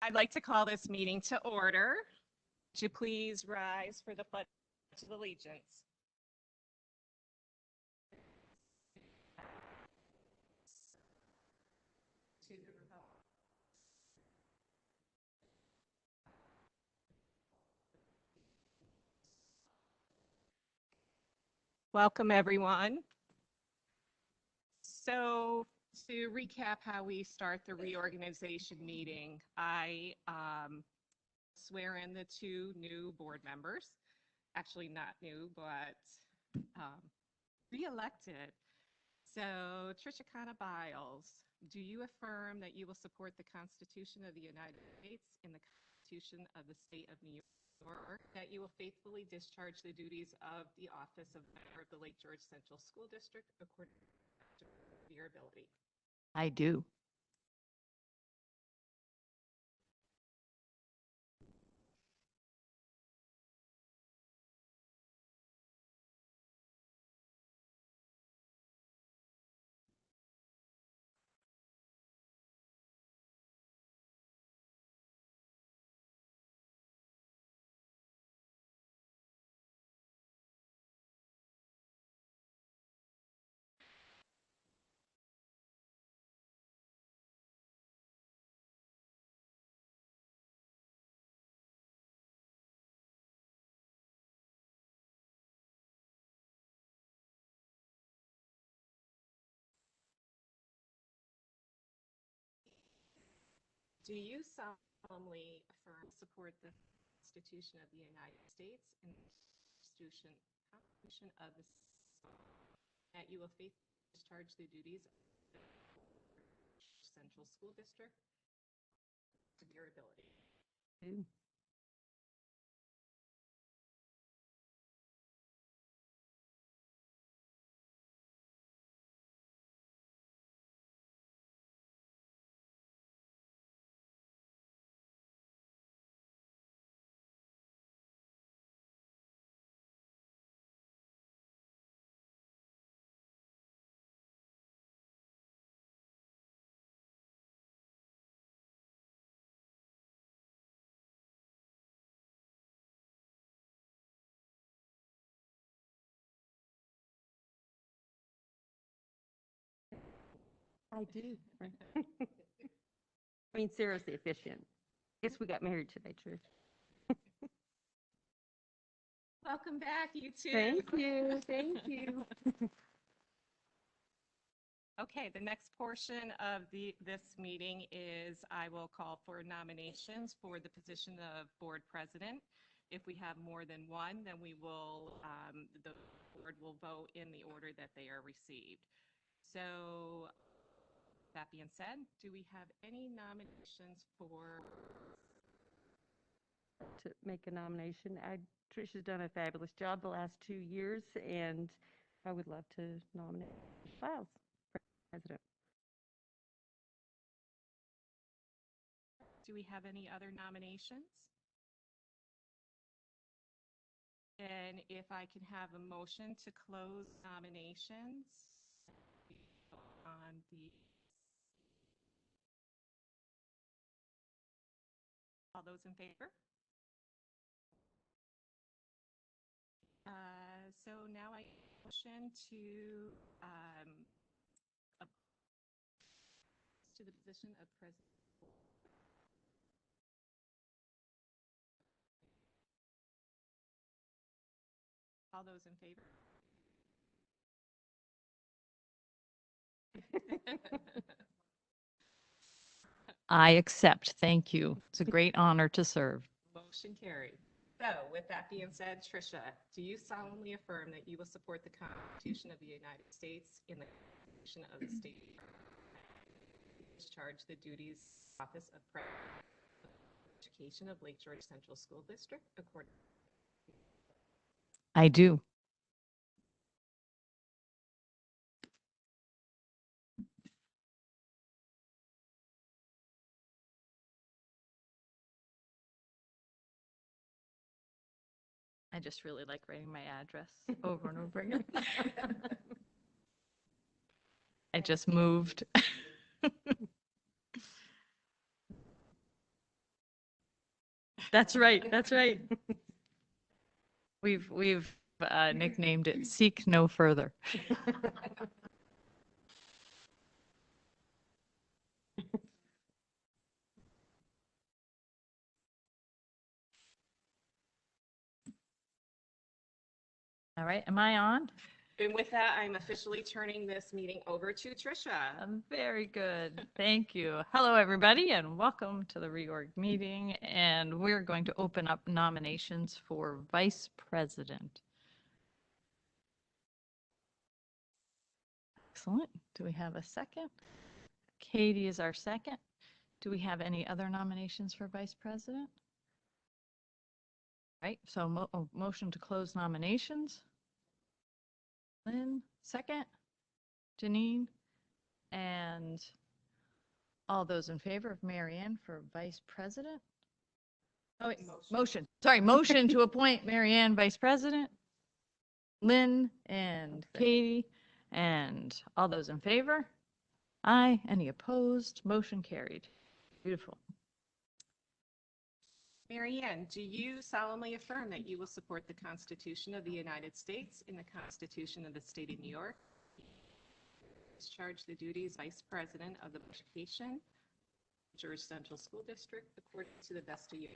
I'd like to call this meeting to order. Would you please rise for the Pledge of Allegiance? To the Republic. Welcome, everyone. So to recap how we start the reorganization meeting, I swear in the two new board members, actually not new, but re-elected. So Tricia Biles, do you affirm that you will support the Constitution of the United States and the Constitution of the State of New York, that you will faithfully discharge the duties of the office of member of the Lake George Central School District according to your ability? I do. Do you solemnly affirm to support the Constitution of the United States and the Constitution of the that you will faithfully discharge the duties of the Central School District to your ability? do. I do. I mean, seriously efficient. Guess we got married today, Trish. Welcome back, you two. Thank you. Thank you. Okay, the next portion of this meeting is I will call for nominations for the position of board president. If we have more than one, then we will, the board will vote in the order that they are received. So that being said, do we have any nominations for? To make a nomination. Trish has done a fabulous job the last 2 years, and I would love to nominate Biles for president. Do we have any other nominations? And if I can have a motion to close nominations on the, all those in favor? So now I motion to the position of president. All those in favor? I accept. Thank you. It's a great honor to serve. Motion carried. So with that being said, Tricia, do you solemnly affirm that you will support the Constitution of the United States and the Constitution of the State discharge the duties of office of president of education of Lake George Central School District according? I do. I just really like writing my address over and over again. I just moved. That's right. That's right. We've nicknamed it "Seek No Further." All right, am I on? And with that, I'm officially turning this meeting over to Tricia. Very good. Thank you. Hello, everybody, and welcome to the reorg meeting. And we're going to open up nominations for vice president. Excellent. Do we have a second? Katie is our second. Do we have any other nominations for vice president? Right, so motion to close nominations. Lynn, second. Janine, and all those in favor of Mary Ann for vice president? Oh, wait, motion. Sorry, motion to appoint Mary Ann vice president. Lynn and Katie, and all those in favor? Aye. Any opposed? Motion carried. Beautiful. Mary Ann, do you solemnly affirm that you will support the Constitution of the United States and the Constitution of the State of New York? Discharge the duties Vice President of the Education, George Central School District, according to the best of your.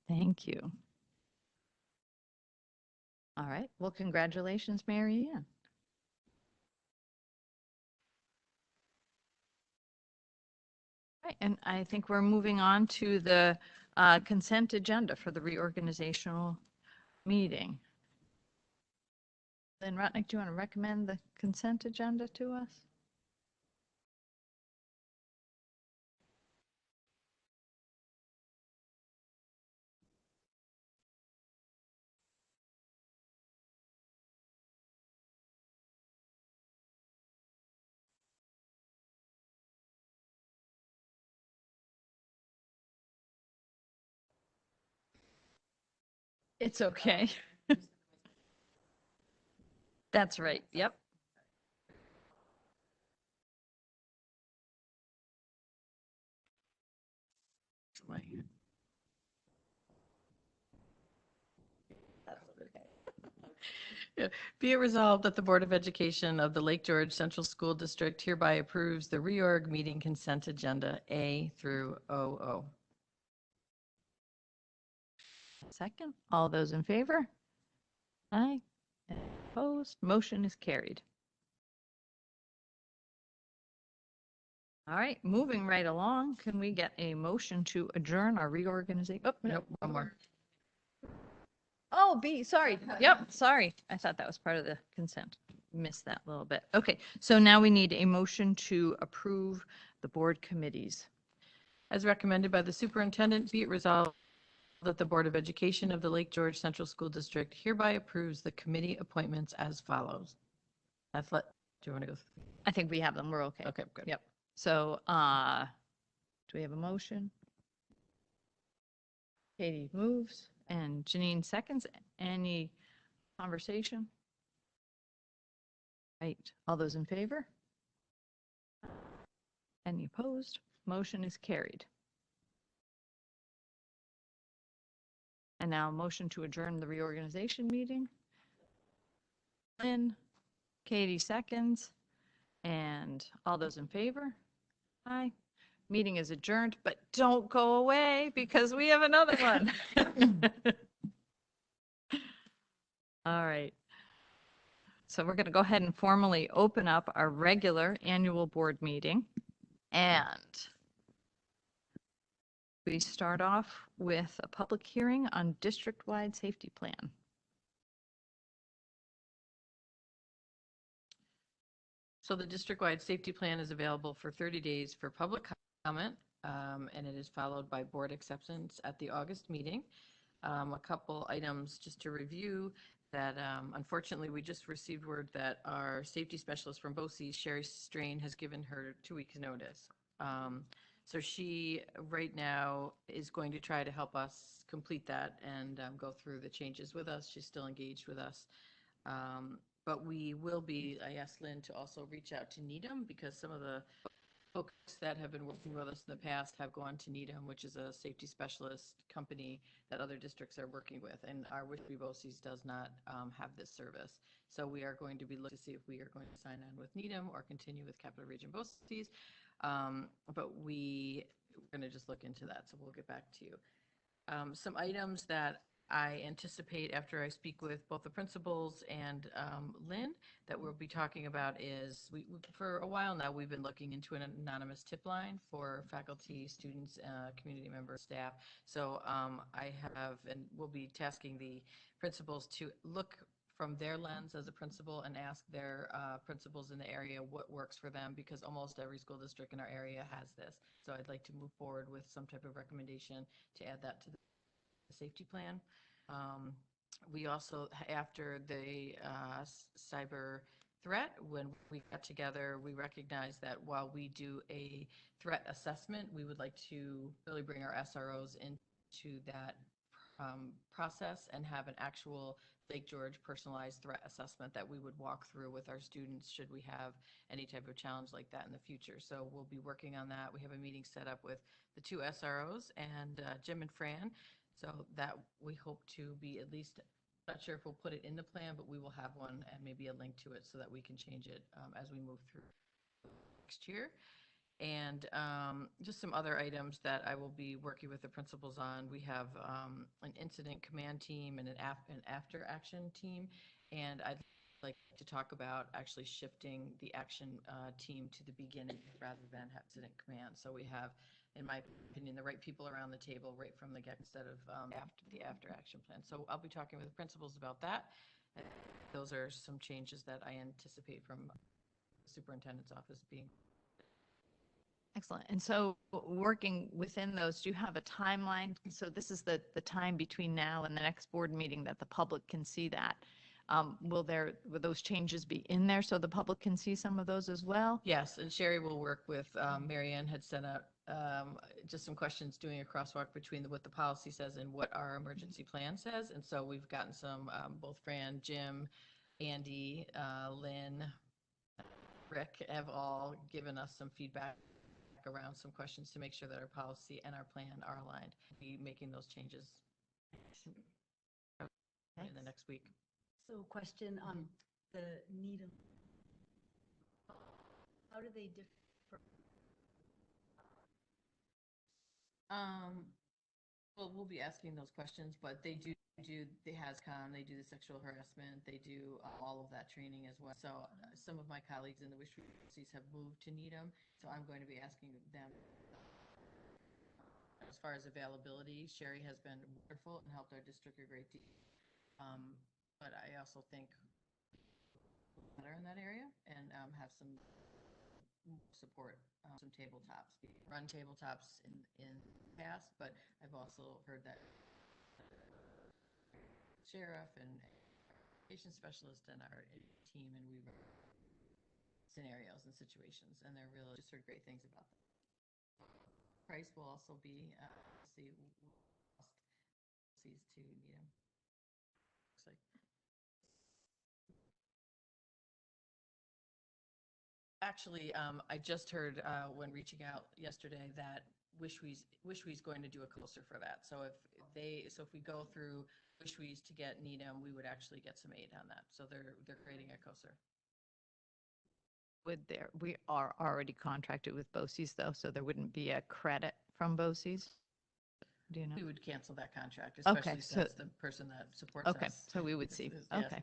Thank you. All right. Well, congratulations, Mary Ann. Right, and I think we're moving on to the consent agenda for the reorganizational meeting. Lynn Rutnick, do you want to recommend the consent agenda to us? It's okay. That's right. Yep. Yeah. Be it resolved that the Board of Education of the Lake George Central School District hereby approves the reorg meeting consent agenda A through OO. Second, all those in favor? Aye. Any opposed? Motion is carried. All right, moving right along, can we get a motion to adjourn our reorganization? Oh, Nope, one more. Oh, B, sorry. Yep, sorry. I thought that was part of the consent. Missed that a little bit. Okay, so now we need a motion to approve the board committees. As recommended by the superintendent, be it resolved that the Board of Education of the Lake George Central School District hereby approves the committee appointments as follows. Do you want to go? I think we have them. We're okay. Okay, good. Yep. So, do we have a motion? Katie moves and Janine seconds. Any conversation? Right. All those in favor? Any opposed? Motion is carried. And now motion to adjourn the reorganization meeting. Lynn, Katie seconds, and all those in favor? Aye. Meeting is adjourned, but don't go away because we have another one. All right. So we're going to go ahead and formally open up our regular annual board meeting. And we start off with a public hearing on district-wide safety plan. So the district-wide safety plan is available for 30 days for public comment. and it is followed by board acceptance at the August meeting. A couple items just to review that unfortunately we just received word that our safety specialist from BOCES, Sherry Strain, has given her 2 weeks notice. So she right now is going to try to help us complete that and go through the changes with us. She's still engaged with us. But we will be, I asked Lynn to also reach out to Needham because some of the folks that have been working with us in the past have gone to Needham, which is a safety specialist company that other districts are working with. And our Whitby BOCES does not have this service. So we are going to be looking to see if we are going to sign on with Needham or continue with Capital Region BOCES. But we're going to just look into that. So we'll get back to you. Some items that I anticipate after I speak with both the principals and Lynn that we'll be talking about is for a while now, we've been looking into an anonymous tip line for faculty, students, community members, staff. So I have, and we'll be tasking the principals to look from their lens as a principal and ask their principals in the area what works for them, because almost every school district in our area has this. So I'd like to move forward with some type of recommendation to add that to the safety plan. We also, after the cyber threat, when we got together, we recognized that while we do a threat assessment, we would like to really bring our SROs into that process and have an actual Lake George personalized threat assessment that we would walk through with our students should we have any type of challenge like that in the future. So we'll be working on that. We have a meeting set up with the 2 SROs and Jim and Fran. So that we hope to be at least, not sure if we'll put it in the plan, but we will have one and maybe a link to it so that we can change it as we move through next year. And just some other items that I will be working with the principals on. We have an incident command team and an after action team. And I'd like to talk about actually shifting the action team to the beginning rather than incident command. So we have, in my opinion, the right people around the table right from the get instead of after the after action plan. So I'll be talking with the principals about that. And those are some changes that I anticipate from the superintendent's office being. Excellent. And so working within those, do you have a timeline? So this is the time between now and the next board meeting that the public can see that. Will those changes be in there so the public can see some of those as well? Yes, and Sherry will work with, Marianne had sent out just some questions, doing a crosswalk between what the policy says and what our emergency plan says. And so we've gotten some, both Fran, Jim, Andy, Lynn, Rick have all given us some feedback around some questions to make sure that our policy and our plan are aligned. We'll be making those changes in the next week. So question, the Needham, how do they differ? Well, we'll be asking those questions, but they do the HASCOM, they do the sexual harassment, they do all of that training as well. So some of my colleagues in the WISHs have moved to Needham, so I'm going to be asking them. As far as availability, Sherry has been wonderful and helped our district a great deal. But I also think better in that area and have some support, some tabletops. We run tabletops in the past, but I've also heard that sheriff and education specialist and our team, and we run scenarios and situations, and they're really just heard great things about them. Price will also be see sees to Needham. Looks like. Actually, I just heard when reaching out yesterday that WISHWE's going to do a closer for that. So if we go through WISHWE's to get Needham, we would actually get some aid on that. So they're creating a COSER. We are already contracted with BOCES though, so there wouldn't be a credit from BOCES. Do you know? We would cancel that contract, especially so- since the person that supports Okay, us. so we would see. Yes. Okay.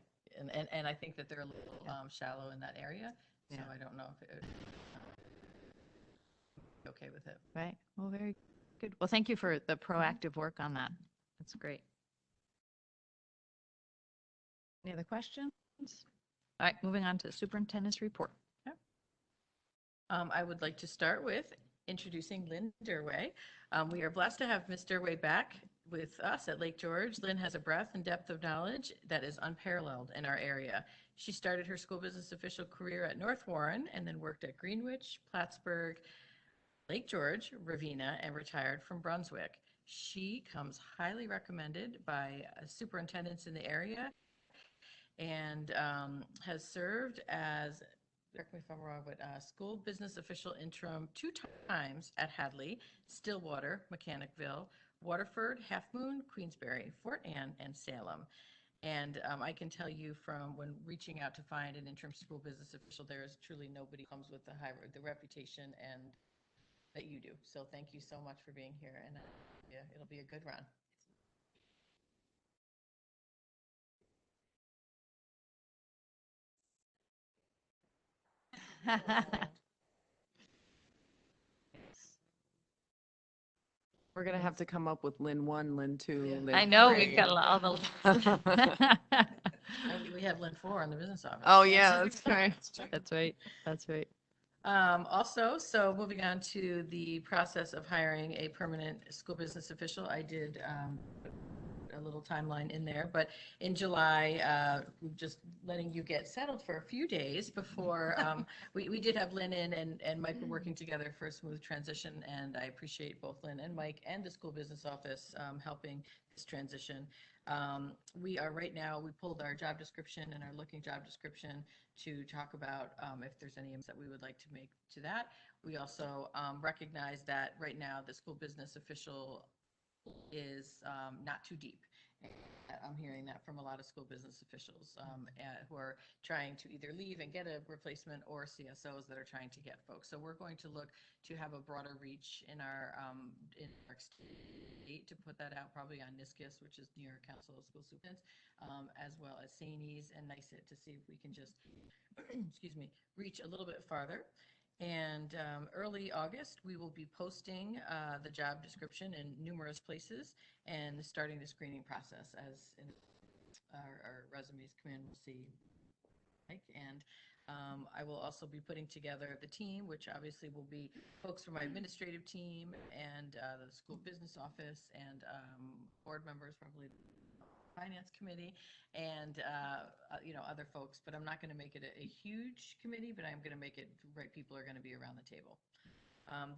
And I think that they're a little shallow in that area, so Yeah. I don't know if it okay with it. Right. Well, very good. Well, thank you for the proactive work on that. That's great. Any other questions? All right, moving on to the superintendent's report. I would like to start with introducing Lynn Durway. We are blessed to have Ms. Durway back with us at Lake George. Lynn has a breadth and depth of knowledge that is unparalleled in our area. She started her school business official career at North Warren and then worked at Greenwich, Plattsburgh, Lake George, Ravenna, and retired from Brunswick. She comes highly recommended by superintendents in the area and has served as, correct me if I'm wrong, but school business official interim 2 times at Hadley, Stillwater, Mechanicville, Waterford, Half Moon, Queensbury, Fort Anne, and Salem. And I can tell you from when reaching out to find an interim school business official, there is truly nobody who comes with the reputation and that you do. So thank you so much for being here, and yeah, it'll be a good run. We're gonna have to come up with Lin 1, Lin 2, Yeah. Lin I know, 3. we've got all the. And we have Lynn 4 in the business office. Oh, yeah, that's right. That's right, that's right. Also, so moving on to the process of hiring a permanent school business official, I did a little timeline in there, but in July, just letting you get settled for a few days before, we did have Lynn in and Mike were working together for a smooth transition, and I appreciate both Lynn and Mike and the school business office helping this transition. We are right now, we pulled our job description and our looking job description to talk about if there's any that we would like to make to that. We also recognize that right now the school business official is not too deep. I'm hearing that from a lot of school business officials who are trying to either leave and get a replacement or CSOs that are trying to get folks. So we're going to look to have a broader reach in our state to put that out probably on NISCUS, which is New York Council of School Superintendents, as well as SANES and NICET to see if we can just, excuse me, reach a little bit farther. And early August, we will be posting the job description in numerous places and starting the screening process as in our resumes come in, we'll see. And I will also be putting together the team, which obviously will be folks from my administrative team and the school business office and board members, probably finance committee and other folks, but I'm not going to make it a huge committee, but I'm going to make it right people are going to be around the table.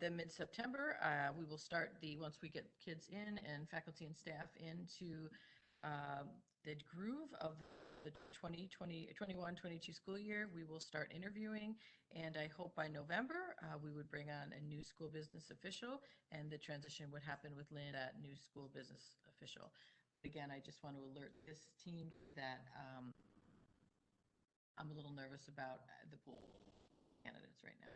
Then mid-September, we will start once we get kids in and faculty and staff into the groove of the 2021-22 school year, we will start interviewing, and I hope by November we would bring on a new school business official, and the transition would happen with Lynn, that new school business official. Again, I just want to alert this team that I'm a little nervous about the pool candidates right now.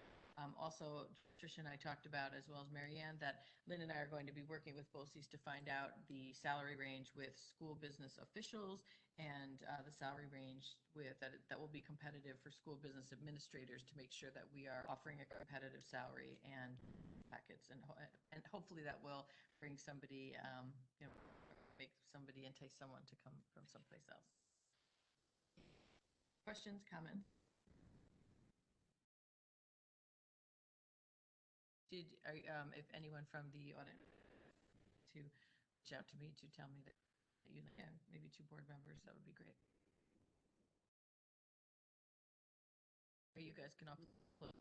Also, Tricia and I talked about, as well as Marianne, that Lynn and I are going to be working with BOCES to find out the salary range with school business officials and the salary range that will be competitive for school business administrators to make sure that we are offering a competitive salary and packets. And hopefully that will bring somebody, make somebody entice someone to come from someplace else. Questions, comments? If anyone from the audience to reach out to me to tell me that maybe 2 board members, that would be great. Or you guys can all close.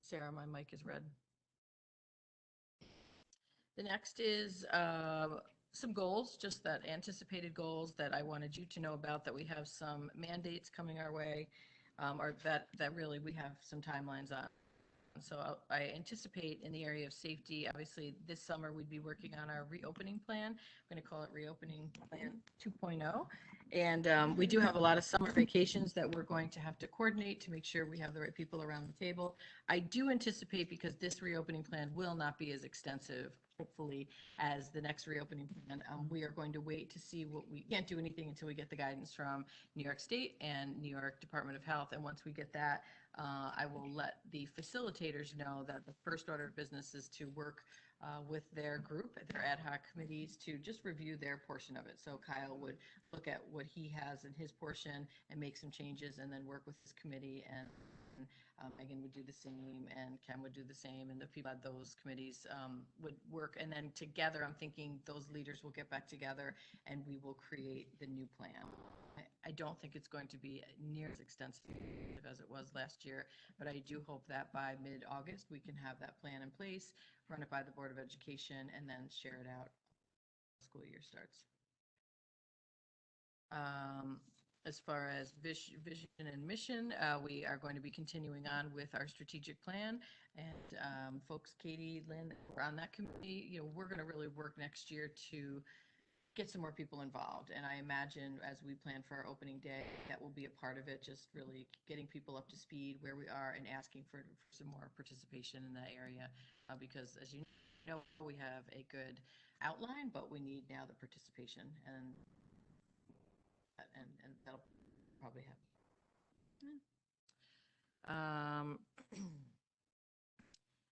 Sarah, my mic is red. The next is some goals, just that anticipated goals that I wanted you to know about, that we have some mandates coming our way, or that really we have some timelines on. So I anticipate in the area of safety, obviously this summer we'd be working on our reopening plan. I'm going to call it Reopening Plan 2.0. And we do have a lot of summer vacations that we're going to have to coordinate to make sure we have the right people around the table. I do anticipate, because this reopening plan will not be as extensive, hopefully, as the next reopening plan, we are going to wait to see what we can't do anything until we get the guidance from New York State and New York Department of Health. And once we get that, I will let the facilitators know that the first order of business is to work with their group, their ad hoc committees, to just review their portion of it. So Kyle would look at what he has in his portion and make some changes, and then work with his committee, and Megan would do the same, and Ken would do the same, and the people at those committees would work. And then together, I'm thinking those leaders will get back together and we will create the new plan. I don't think it's going to be near as extensive as it was last year, but I do hope that by mid-August, we can have that plan in place, run it by the Board of Education, and then share it out when the school year starts. As far as vision and mission, we are going to be continuing on with our strategic plan. And folks, Katie, Lynn, we're on that committee. We're going to really work next year to get some more people involved. And I imagine as we plan for our opening day, that will be a part of it, just really getting people up to speed where we are and asking for some more participation in that area. Because as you know, we have a good outline, but we need now the participation, and that'll probably happen.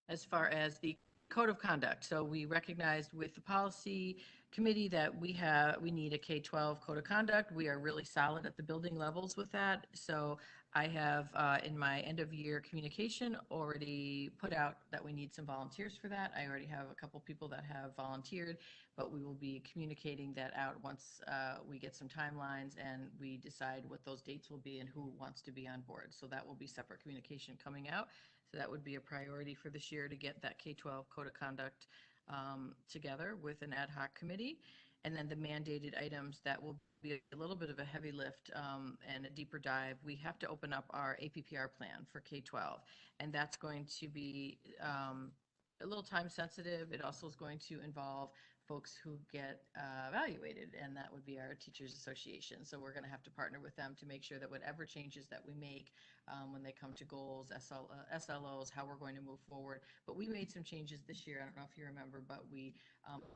As far as the code of conduct, so we recognized with the policy committee that we need a K-12 code of conduct. We are really solid at the building levels with that. So I have in my end of year communication already put out that we need some volunteers for that. I already have a couple people that have volunteered, but we will be communicating that out once we get some timelines and we decide what those dates will be and who wants to be on board. So that will be separate communication coming out. So that would be a priority for this year, to get that K-12 code of conduct together with an ad hoc committee. And then the mandated items, that will be a little bit of a heavy lift and a deeper dive. We have to open up our APPR plan for K-12, and that's going to be a little time sensitive. It also is going to involve folks who get evaluated, and that would be our Teachers Association. So we're going to have to partner with them to make sure that whatever changes that we make when they come to goals, SLOs, how we're going to move forward. But we made some changes this year. I don't know if you remember, but we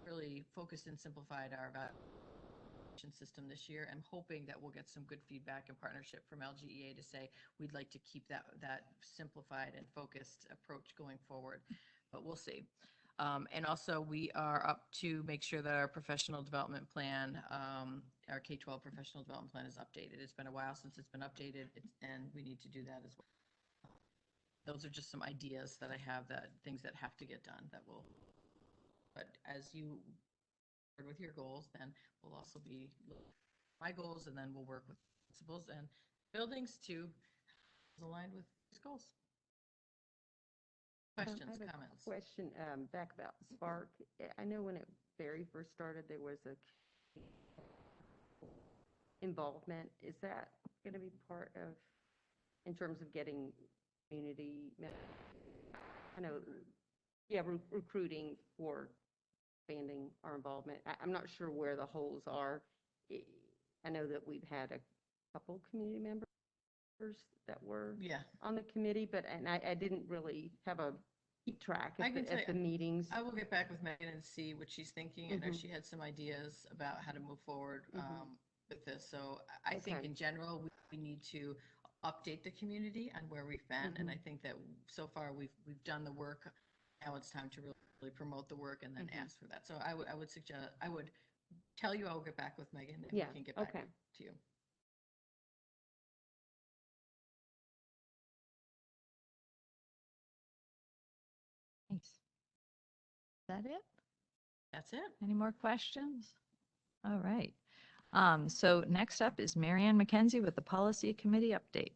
really focused and simplified our evaluation system this year. I'm hoping that we'll get some good feedback and partnership from LGEA to say we'd like to keep that simplified and focused approach going forward, but we'll see. And also, we are up to make sure that our professional development plan, our K-12 professional development plan, is updated. It's been a while since it's been updated, and we need to do that as well. Those are just some ideas that I have, that things that have to get done that will, but as you work with your goals, then we'll also be my goals, and then we'll work with principals and buildings to align with these goals. Questions, I have a comments? question back about Spark. I know when it very first started, there was a involvement. Is that going to be part of, in terms of getting community, I know, yeah, recruiting for expanding our involvement? I'm not sure where the holes are. I know that we've had a couple community members that were on the committee, but I didn't really have a keep track at the meetings. I will get back with Megan and see what she's thinking. I know she had some ideas about how to move forward with this. So I think in general, we need to update the community on where we've been. And I think that so far we've done the work. Now it's time to really promote the work and then ask for that. So I would suggest, I would tell you, I will get back with Megan and we can get back to you. Thanks. Is that it? That's it. Any more questions? All right. So next up is Marianne McKenzie with the Policy Committee update.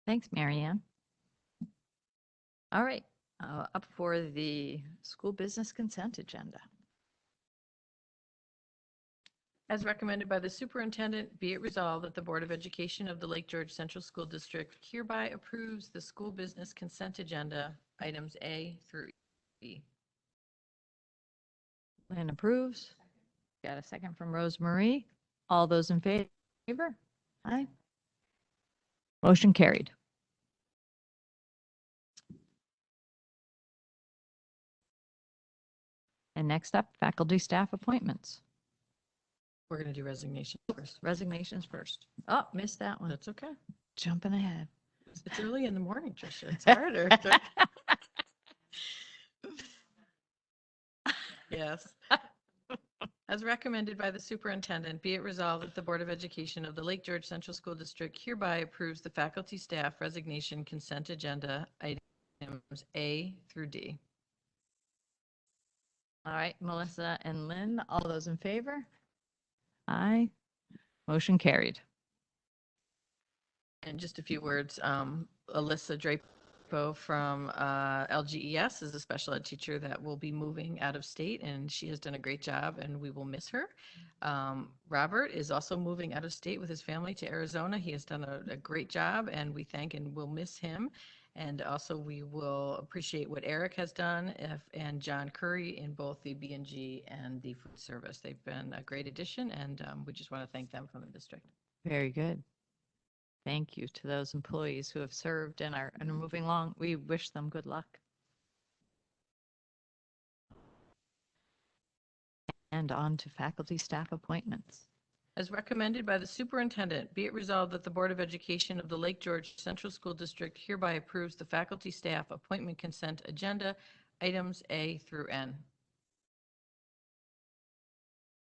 Thanks, Marianne. All right, up for the school business consent agenda. As recommended by the superintendent, be it resolved that the Board of Education of the Lake George Central School District hereby approves the school business consent agenda, items A through E. Lynn approves. Got a second from Rose Marie. All those in favor? Aye. Motion carried. And next up, faculty staff appointments. We're going to do resignation first. Resignations first. Oh, missed that one. That's okay. Jumping ahead. It's early in the morning, Tricia. It's harder. Yes. As recommended by the superintendent, be it resolved that the Board of Education of the Lake George Central School District hereby approves the faculty staff resignation consent agenda, items A through D. All right, Melissa and Lynn, all those in favor? Aye. Motion carried. And just a few words, Alyssa Drapo from LGES is a special ed teacher that will be moving out of state, and she has done a great job, and we will miss her. Robert is also moving out of state with his family to Arizona. He has done a great job, and we thank and will miss him. And also, we will appreciate what Eric has done and John Curry in both the B&G and the food service. They've been a great addition, and we just want to thank them from the district. Very good. Thank you to those employees who have served and are moving along. We wish them good luck. And on to faculty staff appointments. As recommended by the superintendent, be it resolved that the Board of Education of the Lake George Central School District hereby approves the faculty staff appointment consent agenda, items A through N.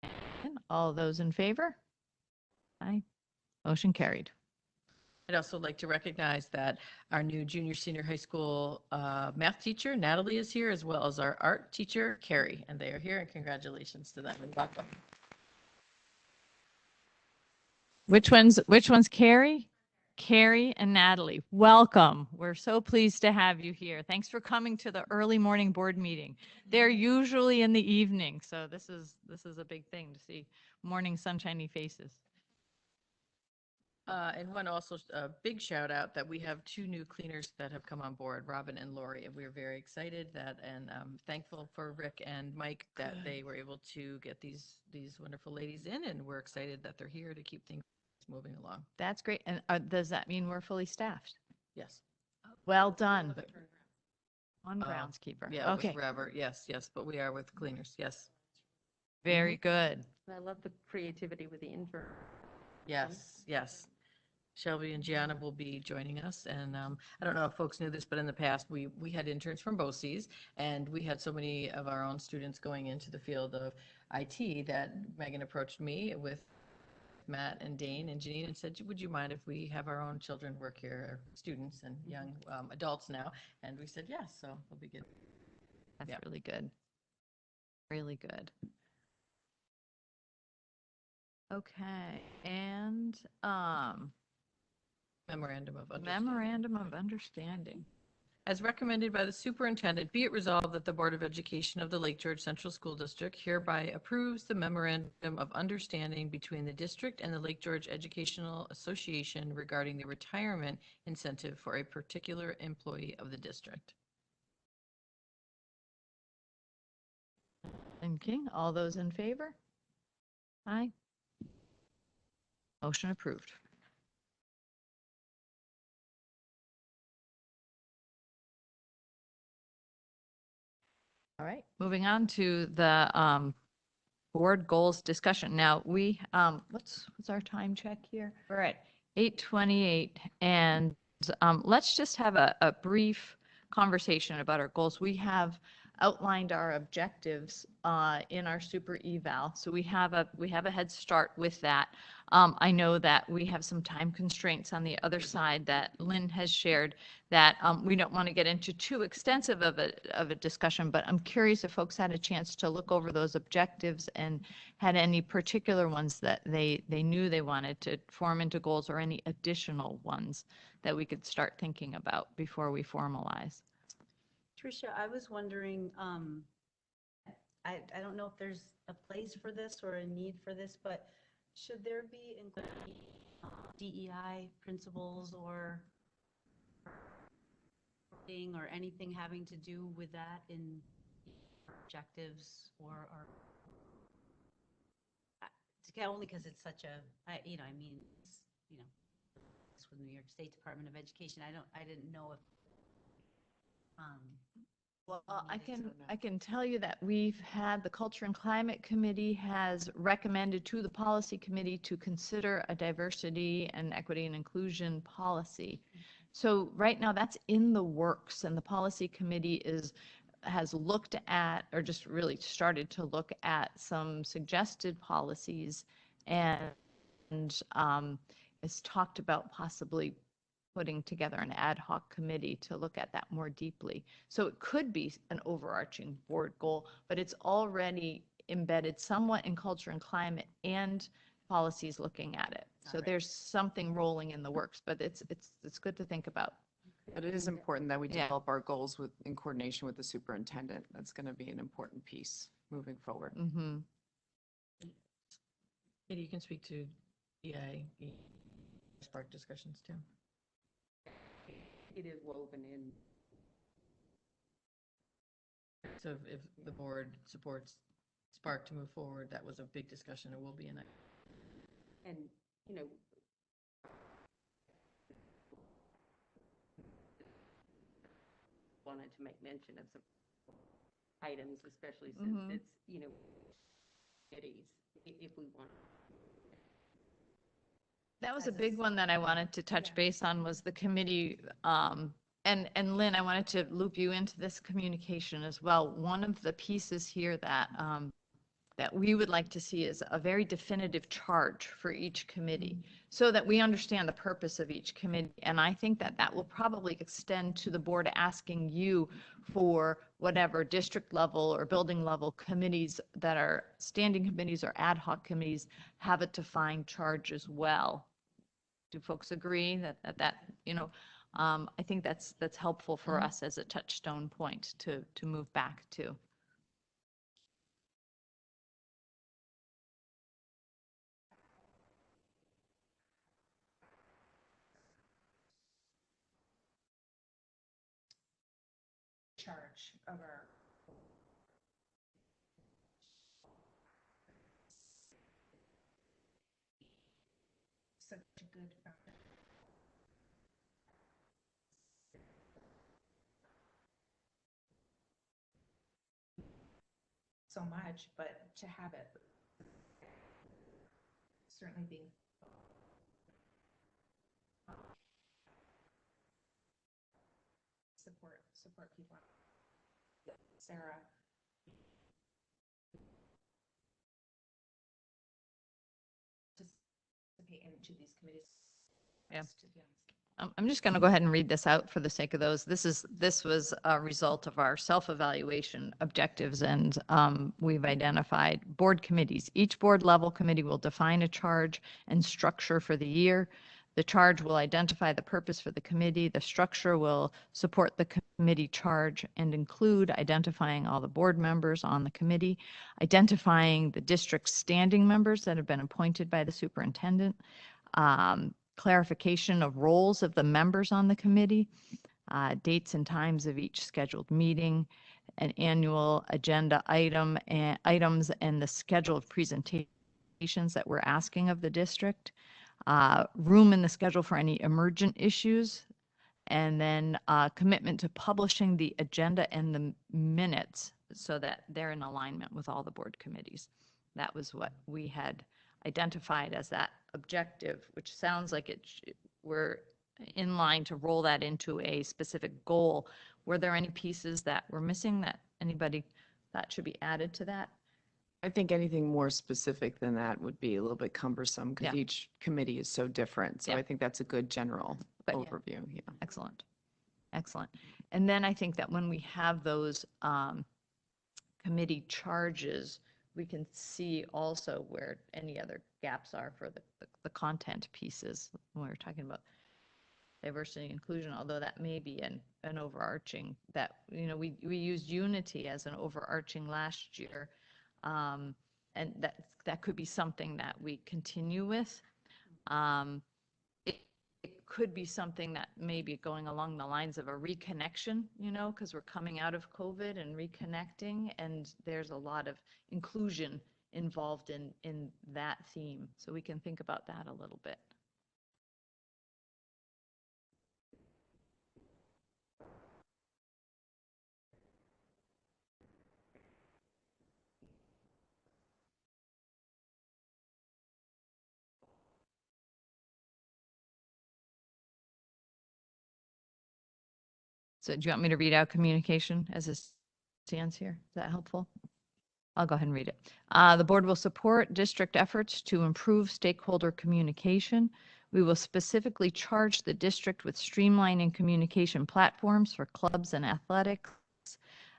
And all those in favor? Aye. Motion carried. I'd also like to recognize that our new junior senior high school math teacher, Natalie, is here, as well as our art teacher, Carrie, and they are here, and congratulations to them and welcome. Which one's Carrie? Carrie and Natalie, welcome. We're so pleased to have you here. Thanks for coming to the early morning board meeting. They're usually in the evening, so this is a big thing to see morning sunshiny faces. And one also, a big shout out that we have two new cleaners that have come on board, Robin and Lori, and we're very excited that, and thankful for Rick and Mike that they were able to get these wonderful ladies in, and we're excited that they're here to keep things moving along. That's great. And does that mean we're fully staffed? Yes. Well done. One Uh, groundskeeper. Yeah, Okay, with Robert, yes, but we are with cleaners, yes. very good. I love the creativity with the intern. Yes. Shelby and Gianna will be joining us, and I don't know if folks knew this, but in the past, we had interns from BOCES, and we had so many of our own students going into the field of IT that Megan approached me with Matt and Dane and Janine and said, would you mind if we have our own children work here, students and young adults now? And we said, yes, so it'll be good. That's Yeah. really good. Really good. Okay, and Memorandum of Understanding. memorandum of understanding. As recommended by the superintendent, be it resolved that the Board of Education of the Lake George Central School District hereby approves the memorandum of understanding between the district and the Lake George Educational Association regarding the retirement incentive for a particular employee of the district. And King, all those in favor? Aye. Motion approved. All right, moving on to the board goals discussion. Now, we, what's our time check here? We're at 8:28, and let's just have a brief conversation about our goals. We have outlined our objectives in our super eval. So we have a head start with that. I know that we have some time constraints on the other side that Lynn has shared that we don't want to get into too extensive of a discussion, but I'm curious if folks had a chance to look over those objectives and had any particular ones that they knew they wanted to form into goals or any additional ones that we could start thinking about before we formalize. Tricia, I was wondering, I don't know if there's a place for this or a need for this, but should there be DEI principles or anything having to do with that in objectives or only because it's such a, I mean, it's with New York State Department of Education. I didn't know if, Well, I can tell you that we've had, the Culture and Climate Committee has recommended to the Policy Committee to consider a diversity and equity and inclusion policy. So right now that's in the works, and the Policy Committee has looked at, or just really started to look at some suggested policies and has talked about possibly putting together an ad hoc committee to look at that more deeply. So it could be an overarching board goal, but it's already embedded somewhat in culture and climate and policies looking at it. So there's something rolling in the works, but it's good to think about. But it is important that we Yeah. develop our goals in coordination with the superintendent. That's going to be an important piece moving forward. Mm-hmm. Katie, you can speak to EA, spark discussions too. It is woven in. So if the board supports Spark to move forward, that was a big discussion. It will be in it. And, you know, wanted to make mention of some items, especially since Mhm. it's, committees, if we want. That was a big one that I wanted to touch base on was the committee. And Lynn, I wanted to loop you into this communication as well. One of the pieces here that we would like to see is a very definitive charge for each committee so that we understand the purpose of each committee. And I think that that will probably extend to the board asking you for whatever district level or building level committees that are standing committees or ad hoc committees have a defined charge as well. Do folks agree that I think that's helpful for us as a touchstone point to move back to. Charge of our such a good so much, but to have it certainly being support people. Sarah. Participate into these committees. Yeah. To be honest. I'm just going to go ahead and read this out for the sake of those. This was a result of our self-evaluation objectives, and we've identified board committees. Each board level committee will define a charge and structure for the year. The charge will identify the purpose for the committee. The structure will support the committee charge and include identifying all the board members on the committee, identifying the district's standing members that have been appointed by the superintendent, clarification of roles of the members on the committee, dates and times of each scheduled meeting, an annual agenda items, and the schedule of presentations that we're asking of the district, room in the schedule for any emergent issues, and then commitment to publishing the agenda and the minutes so that they're in alignment with all the board committees. That was what we had identified as that objective, which sounds like we're in line to roll that into a specific goal. Were there any pieces that were missing that Anybody that should be added to that? I think anything more specific than that would be a little bit cumbersome because Yeah. each committee is so different. So Yeah. I think that's a good general But yeah. overview. Yeah. Excellent. Excellent. And then I think that when we have those committee charges, we can see also where any other gaps are for the content pieces when we're talking about diversity and inclusion, although that may be an overarching that, we used unity as an overarching last year. And that could be something that we continue with. It could be something that may be going along the lines of a reconnection, because we're coming out of COVID and reconnecting, and there's a lot of inclusion involved in that theme. So we can think about that a little bit. So do you want me to read out communication as it stands here? Is that helpful? I'll go ahead and read it. The board will support district efforts to improve stakeholder communication. We will specifically charge the district with streamlining communication platforms for clubs and athletics,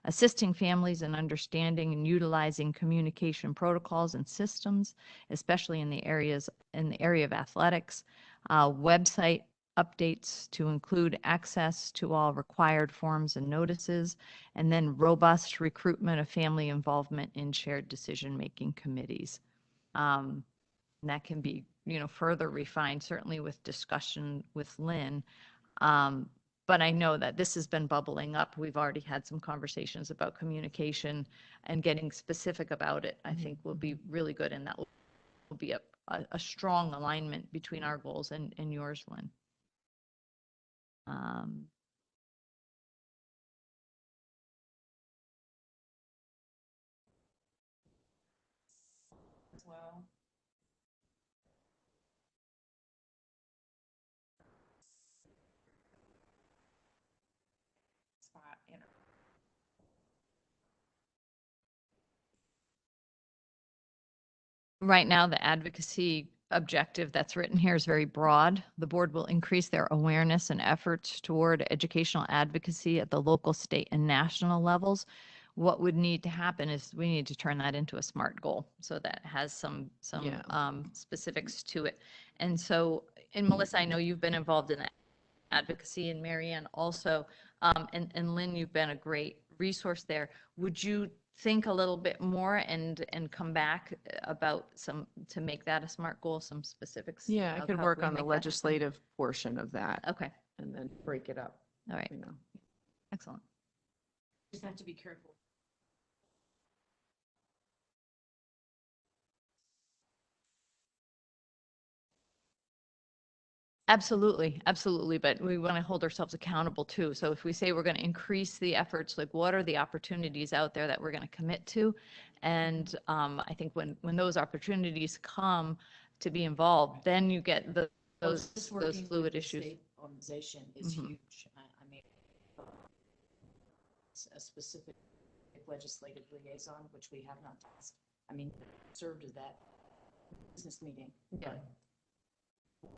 assisting families in understanding and utilizing communication protocols and systems, especially in the area of athletics, website updates to include access to all required forms and notices, and then robust recruitment of family involvement in shared decision-making committees. And that can be, further refined, certainly with discussion with Lynn. But I know that this has been bubbling up. We've already had some conversations about communication, and getting specific about it, I think will be really good. And that will be a strong alignment between our goals and yours, Lynn. As well. Spot in. Right now, the advocacy objective that's written here is very broad. The board will increase their awareness and efforts toward educational advocacy at the local, state, and national levels. What would need to happen is we need to turn that into a SMART goal, so that has some Yeah. specifics to it. And so, and Melissa, I know you've been involved in that advocacy, and Marianne also, and Lynn, you've been a great resource there. Would you think a little bit more and come back about to make that a SMART goal, some specifics? Yeah, I of could how work we on the make that happen? legislative portion of that Okay, and then break it up, all right, excellent. Just have to be careful. Absolutely, absolutely, but we want to hold ourselves accountable too. So if we say we're going to increase the efforts, like what are the opportunities out there that we're going to commit to? And I think when those opportunities come to be involved, then you get those fluid issues. Organization is Mhm. huge. I mean, a specific legislative liaison, which we have not tasked. I mean, served as that business meeting. Yeah. but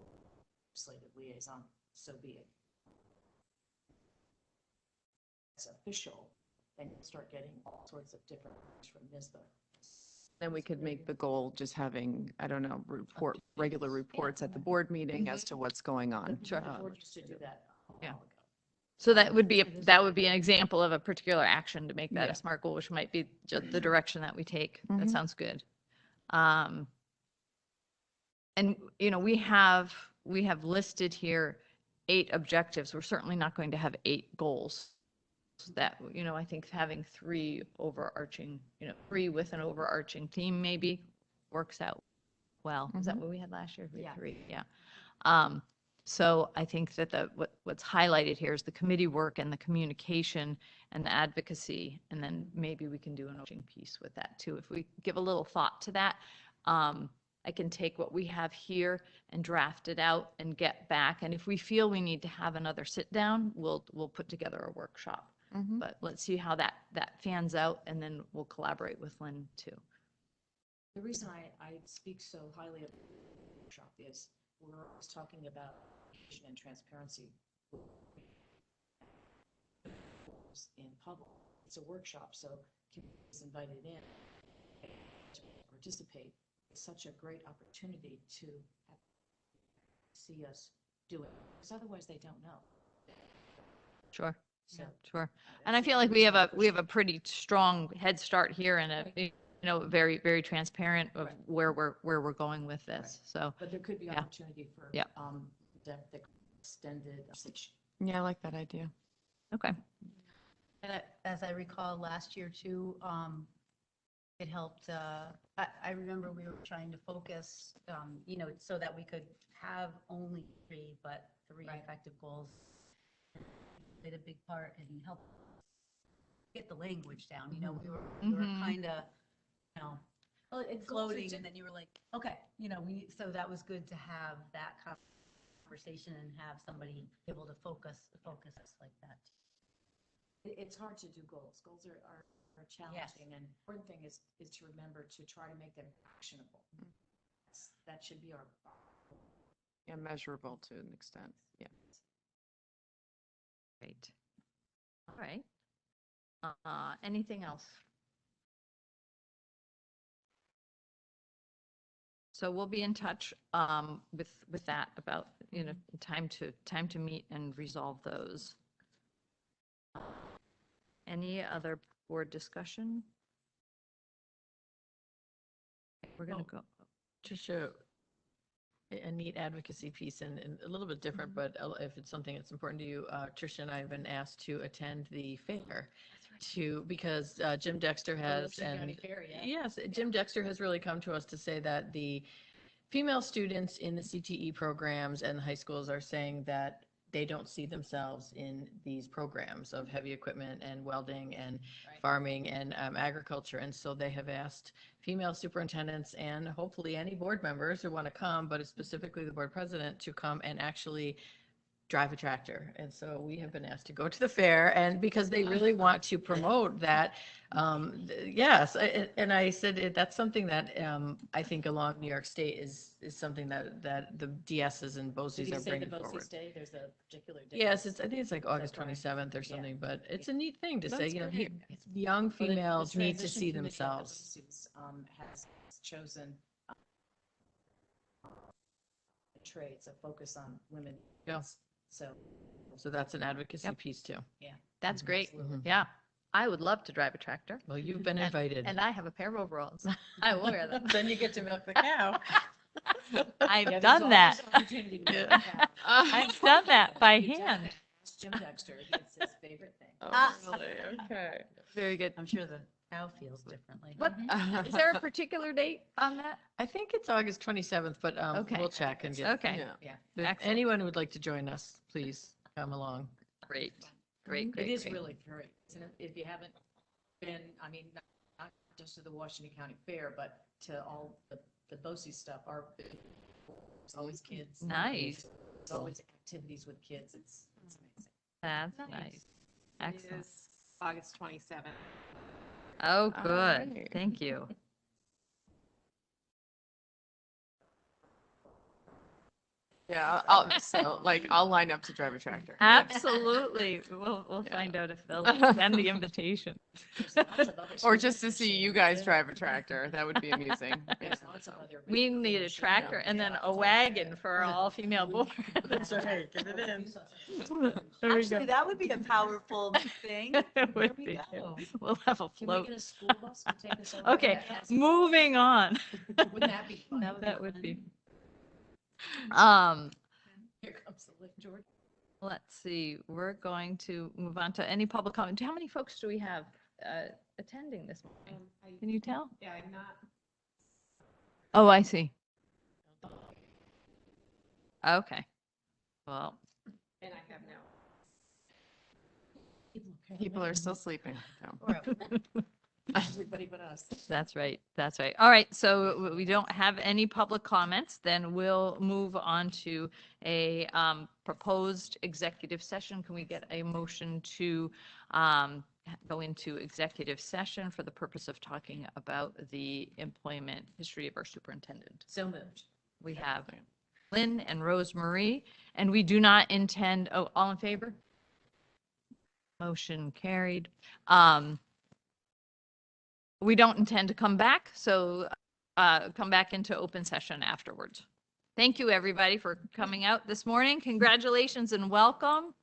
Legislative liaison, so be it. It's official, then you start getting all sorts of different things from NISBA. Then we could make the goal just having, I don't know, regular reports at the board meeting as to what's going on. Sure. The board used to do that a Yeah. while ago. So that would be an example of a particular action to make that Yeah. a SMART goal, which might be just the direction that we take. That Mhm. sounds good. And, we have listed here 8 objectives. We're certainly not going to have 8 goals. That, I think having 3 overarching, 3 with an overarching theme maybe works out well. Is that what we had last year? We had Yeah. 3, yeah. So I think that what's highlighted here is the committee work and the communication and the advocacy, and then maybe we can do an overarching piece with that too. If we give a little thought to that, I can take what we have here and draft it out and get back. And if we feel we need to have another sit down, we'll put together a workshop Mhm. But let's see how that fans out, and then we'll collaborate with Lynn too. The reason I speak so highly of the workshop is we're always talking about communication and transparency in public. It's a workshop, so community is invited in to participate. It's such a great opportunity to see us do it, because otherwise they don't know. Sure. So Sure. And I feel like we have a pretty strong head start here and very, very transparent of Right. where we're going with this. So, But there could be Yeah. opportunity for Yeah. the extended session. Yeah, I like that idea. okay. And as I recall last year too, it helped, I remember we were trying to focus, so that we could have only three, but three Right. effective goals. Played a big part in helping get the language down, we were Mhm. kind of, you know, Well, it floating, and then you were like, okay, so that was good to have that conversation and have somebody able to focus us like that. It's hard to do goals. Goals are challenging, and the important thing is to remember to try to make them actionable. That should be our. Yeah, measurable to an extent. Yeah. Great. All right. Anything else? So we'll be in touch with that about, time to meet and resolve those. Any other board discussion? We're going to go. Just a neat advocacy piece and a little bit different, but if it's something that's important to you, Tricia and I have been asked to attend the fair because Jim Dexter has, yes, Jim Dexter has really come to us to say that the female students in the CTE programs and the high schools are saying that they don't see themselves in these programs of heavy equipment and welding and farming and agriculture. And so they have asked female superintendents and hopefully any board members who want to come, but specifically the board president, to come and actually drive a tractor. And so we have been asked to go to the fair, and because they really want to promote that. Yes. And I said, that's something that I think along New York State is something that the DSs and Did BOCES you are say the bringing BOCES forward. Day? There's a particular day. Yes, I think it's like August correct? 27th or Yeah. something, but it's a neat thing to say, That's great. young Well, the females need to transition see committee at the themselves. BOCES, has chosen trades, a focus on women. Yeah. So that's an advocacy Yep. piece too. That's great. absolutely. Yeah. I would love to drive a tractor. Well, you've been And- invited. And I have a pair of overalls. I will wear them. Then you get to milk the cow. I've Yeah, there's done that. always opportunity to Yeah. work out. I've done that by You done hand. it. Ask Jim Dexter, it's his favorite thing. Oh, really? Okay. Very good. I'm sure the cow feels differently. What, is there a particular date on that? I think it's August 27th, but Okay. we'll check and get. Okay. Yeah. If Excellent. anyone who would like to join us, please come along. Great. Great, great, It is great. really great. If you haven't been, I mean, not just to the Washington County Fair, but to all the BOCES stuff, there's always kids. Nice. There's always activities with kids. It's amazing. That's Nice. nice. It Excellent. is August 27th. Oh, good. right. Thank you. Yeah, I'll line up to drive a tractor. Absolutely. We'll Yeah. find out if they'll send the invitation. There's lots of other Or schools just to that see share you it. guys drive a tractor. That would be amusing. There's lots of other We schools need a that share tractor it. and then a wagon for our all-female board. That's right, get it in. There we Actually, go. that would be a powerful thing. It There would we be. go. We'll have a Can we float. get a school bus to take us over? Okay, Yes. moving on. Wouldn't that be fun? That would be. Here comes the lift, George. Let's see, we're going to move on to any public comment. How many folks do we have attending this morning? Can you tell? Yeah, I'm not. Oh, I see. Okay. Well, And I have no. People are still sleeping. so. Or Everybody but us. That's right. That's right. All right. So we don't have any public comments. Then we'll move on to a proposed executive session. Can we get a motion to go into executive session for the purpose of talking about the employment history of our superintendent? So moved. We have Lynn and Rose Marie, and we do not intend, oh, all in favor? Motion carried. We don't intend to come back, so come back into open session afterwards. Thank you, everybody, for coming out this morning. Congratulations and welcome.